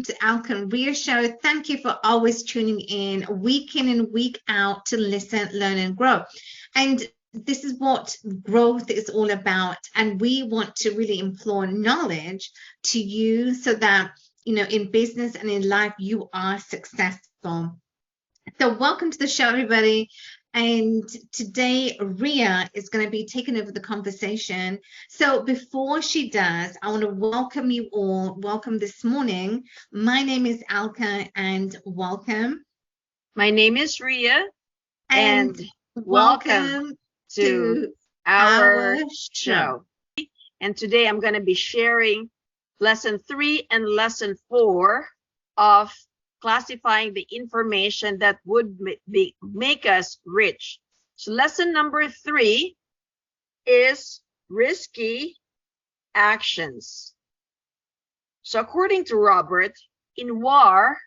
to 𝗥𝗵𝗲 show. Thank you for always tuning in week in and week out to listen, learn, and grow. And this is what growth is all about. And we want to really implore knowledge to you so that, you know, in business and in life, you are successful. So welcome to the show, everybody. And today, Ria is going to be taking over the conversation. So before she does, I want to welcome you all. Welcome this morning. My name is 𝗥𝗵𝗲 and welcome. My name is Ria and welcome to our show. And today I'm going to be sharing lesson 3 and lesson 4 of classifying the information that would make us rich. So lesson number 3 is risky actions. So according to Robert, in war,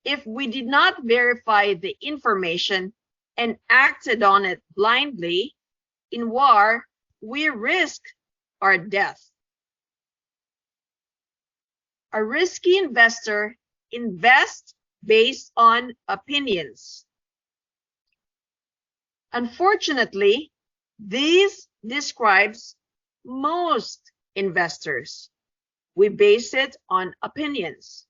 if we did not verify the information and acted on it blindly, in war, we risk our death. A risky investor invests based on opinions. Unfortunately, this describes most investors. We base it on opinions.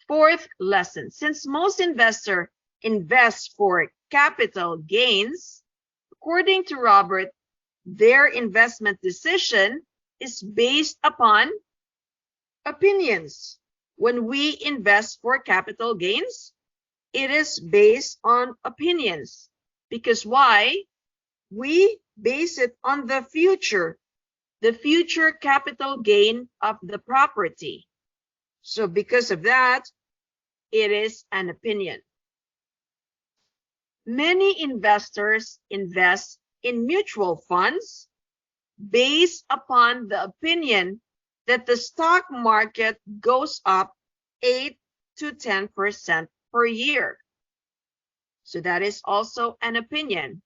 Fourth lesson, since most investors invest for capital gains, according to Robert, their investment decision is based upon opinions. When we invest for capital gains, it is based on opinions. Because why? We base it on the future capital gain of the property. So because of that, it is an opinion. Many investors invest in mutual funds based upon the opinion that the stock market goes up 8 to 10% per year. So that is also an opinion.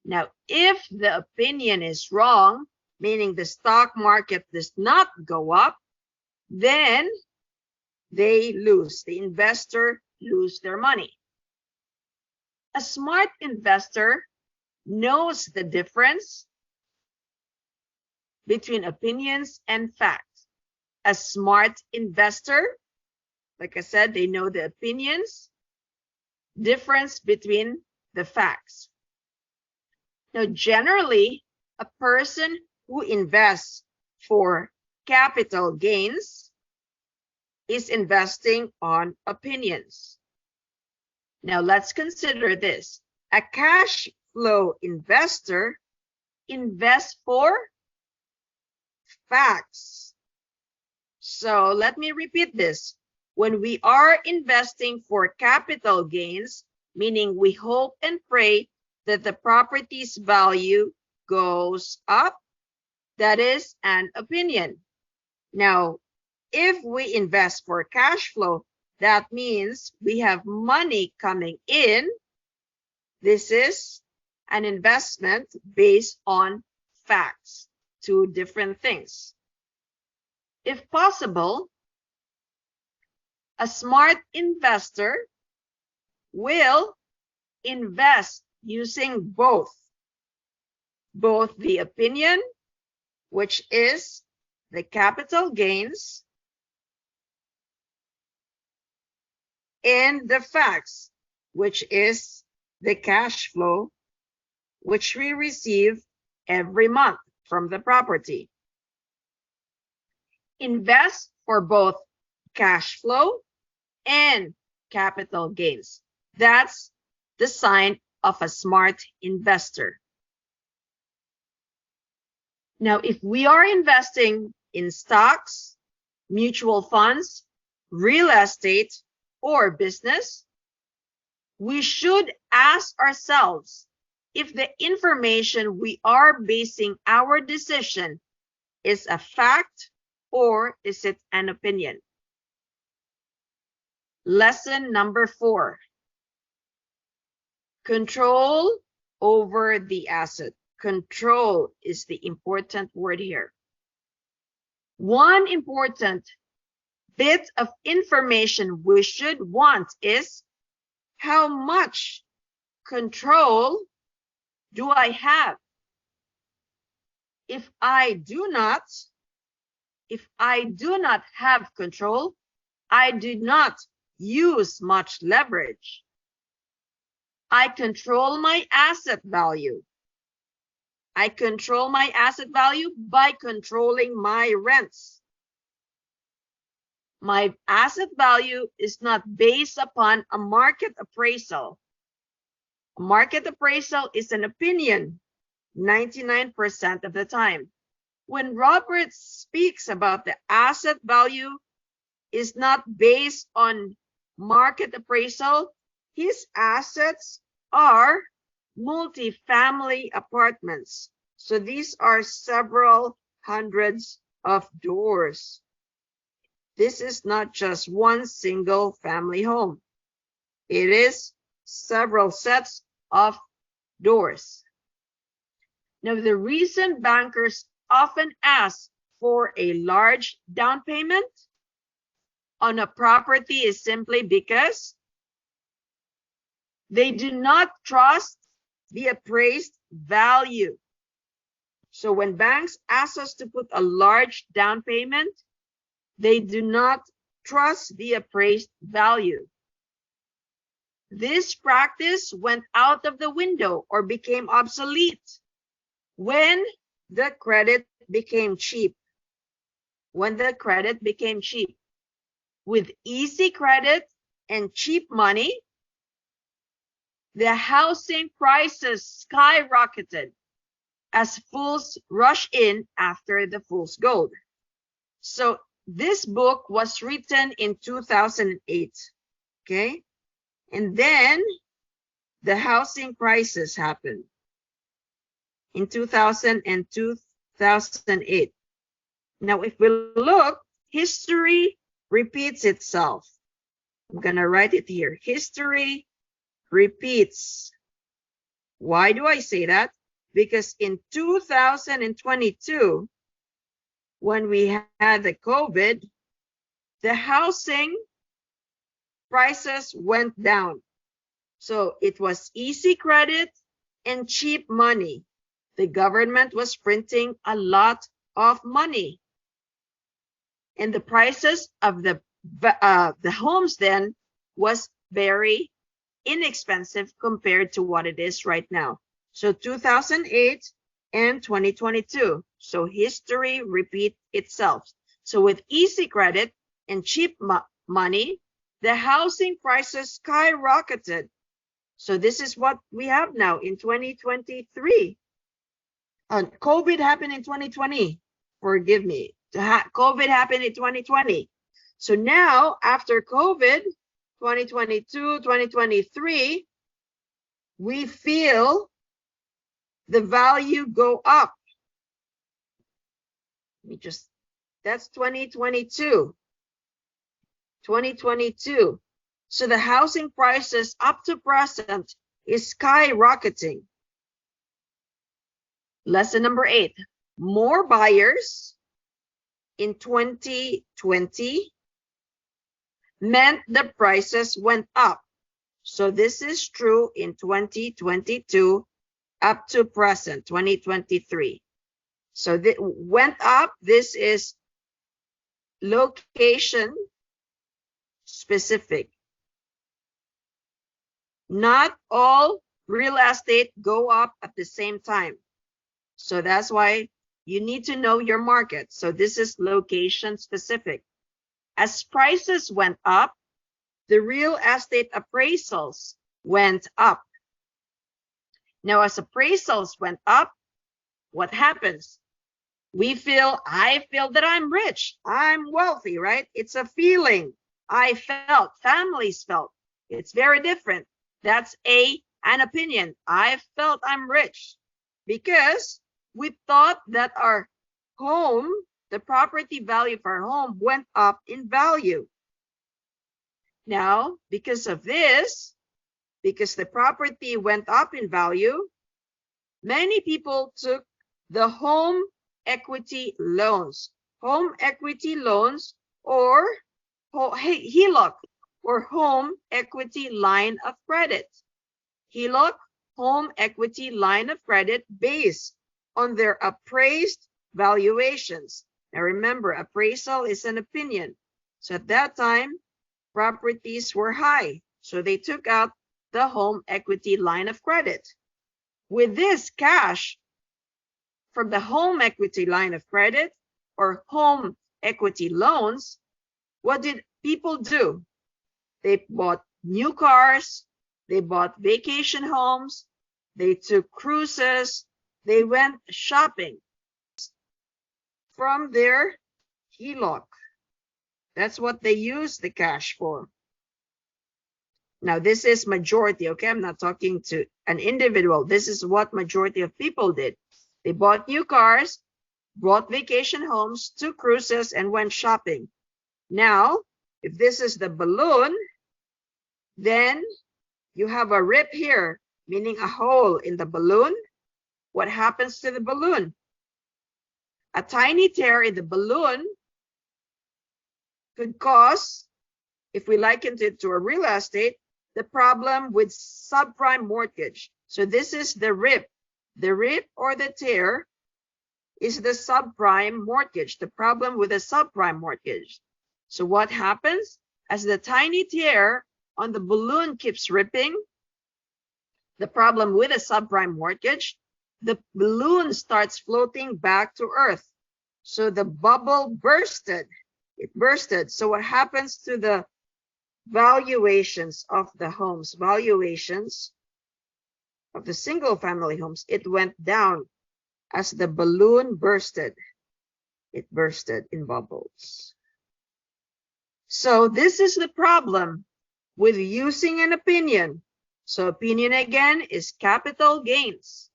Now, if the opinion is wrong, meaning the stock market does not go up, then they lose. The investor lose their money. A smart investor knows the difference between opinions and facts. A smart investor, like I said, they know the opinions, difference between the facts. Now, generally, a person who invests for capital gains is investing on opinions. Now, let's consider this. A cash flow investor invests for facts. So let me repeat this. When we are investing for capital gains, meaning we hope and pray that the property's value goes up, that is an opinion. Now, if we invest for cash flow, that means we have money coming in. This is an investment based on facts, 2 different things. If possible, a smart investor will invest using both the opinion, which is the capital gains, and the facts, which is the cash flow, which we receive every month from the property. Invest for both cash flow and capital gains. That's the sign of a smart investor. Now, if we are investing in stocks, mutual funds, real estate, or business, we should ask ourselves if the information we are basing our decision is a fact or is it an opinion? Lesson number 4. Control over the asset. Control is the important word here. One important bit of information we should want is, how much control do I have? If I do not have control, I do not use much leverage. I control my asset value. I control my asset value by controlling my rents. My asset value is not based upon a market appraisal. A market appraisal is an opinion 99% of the time. When Robert speaks about the asset value is not based on market appraisal, his assets are multi-family apartments. So these are several hundreds of doors. This is not just one single family home. It is several sets of doors. Now, the reason bankers often ask for a large down payment on a property is simply because they do not trust the appraised value. So when banks ask us to put a large down payment, they do not trust the appraised value. This practice went out of the window or became obsolete when the credit became cheap. When the credit became cheap. With easy credit and cheap money, the housing prices skyrocketed as fools rush in after the fool's gold. So this book was written in 2008, okay? And then the housing crisis happened in 2000 and 2008. Now, if we look, history repeats itself. I'm gonna write it here. History repeats. Why do I say that? Because in 2022, when we had the COVID, the housing prices went down. So it was easy credit and cheap money. The government was printing a lot of money. And the prices of the homes then was very inexpensive compared to what it is right now. So 2008 and 2022. So history repeats itself. So with easy credit and cheap money, the housing prices skyrocketed. So this is what we have now in 2023. COVID happened in 2020. Forgive me. COVID happened in 2020. So now after COVID, 2022, 2023, we feel the value go up. That's 2022. 2022. So the housing prices up to present is skyrocketing. Lesson number 8. More buyers in 2020 meant the prices went up. So this is true in 2022 up to present, 2023. So that went up. This is location specific. Not all real estate go up at the same time. So that's why you need to know your market. So this is location specific. As prices went up, the real estate appraisals went up. Now, as appraisals went up, what happens? I feel that I'm rich, I'm wealthy, right? It's a feeling. I felt, families felt. It's very different. That's an opinion. I felt I'm rich because we thought that our home, the property value of our home went up in value. Now, because of this, because the property went up in value, many people took the home equity loans. Home equity loans, or HELOC, or home equity line of credit. HELOC, home equity line of credit, based on their appraised valuations. Now remember, appraisal is an opinion. So at that time, properties were high. So they took out the home equity line of credit. With this cash from the home equity line of credit or home equity loans, what did people do? They bought new cars, they bought vacation homes, they took cruises, they went shopping from their HELOC. That's what they used the cash for. Now, this is majority, okay? I'm not talking to an individual. This is what majority of people did. They bought new cars, bought vacation homes, took cruises, and went shopping. Now, if this is the balloon, then you have a rip here, meaning a hole in the balloon. What happens to the balloon? A tiny tear in the balloon could cause, if we liken it to a real estate, the problem with subprime mortgage. So this is the rip. The rip or the tear is the subprime mortgage, the problem with a subprime mortgage. So what happens? As the tiny tear on the balloon keeps ripping, the problem with a subprime mortgage, the balloon starts floating back to earth. So the bubble bursted. It bursted. So what happens to the valuations of the homes, valuations of the single family homes? It went down as the balloon bursted. It bursted in bubbles. So this is the problem with using an opinion. So opinion again is capital gains.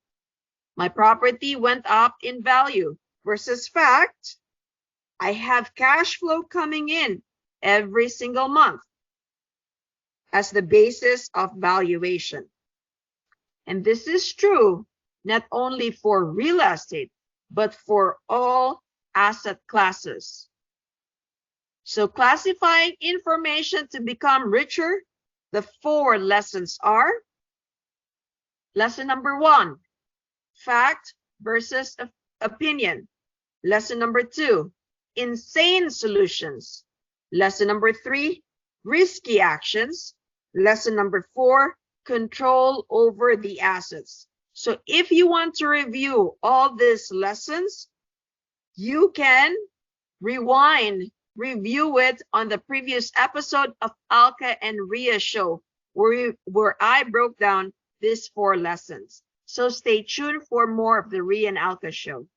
My property went up in value versus fact. I have cash flow coming in every single month as the basis of valuation. And this is true not only for real estate, but for all asset classes. So classifying information to become richer, the 4 lessons are: lesson number 1, fact versus opinion. Lesson number 2, insane solutions. Lesson number 3, risky actions. Lesson number 4, control over the assets. So if you want to review all these lessons, you can review it on the previous episode of Alka and Ria show, where I broke down these 4 lessons. So stay tuned for more of the Ria and Alka show.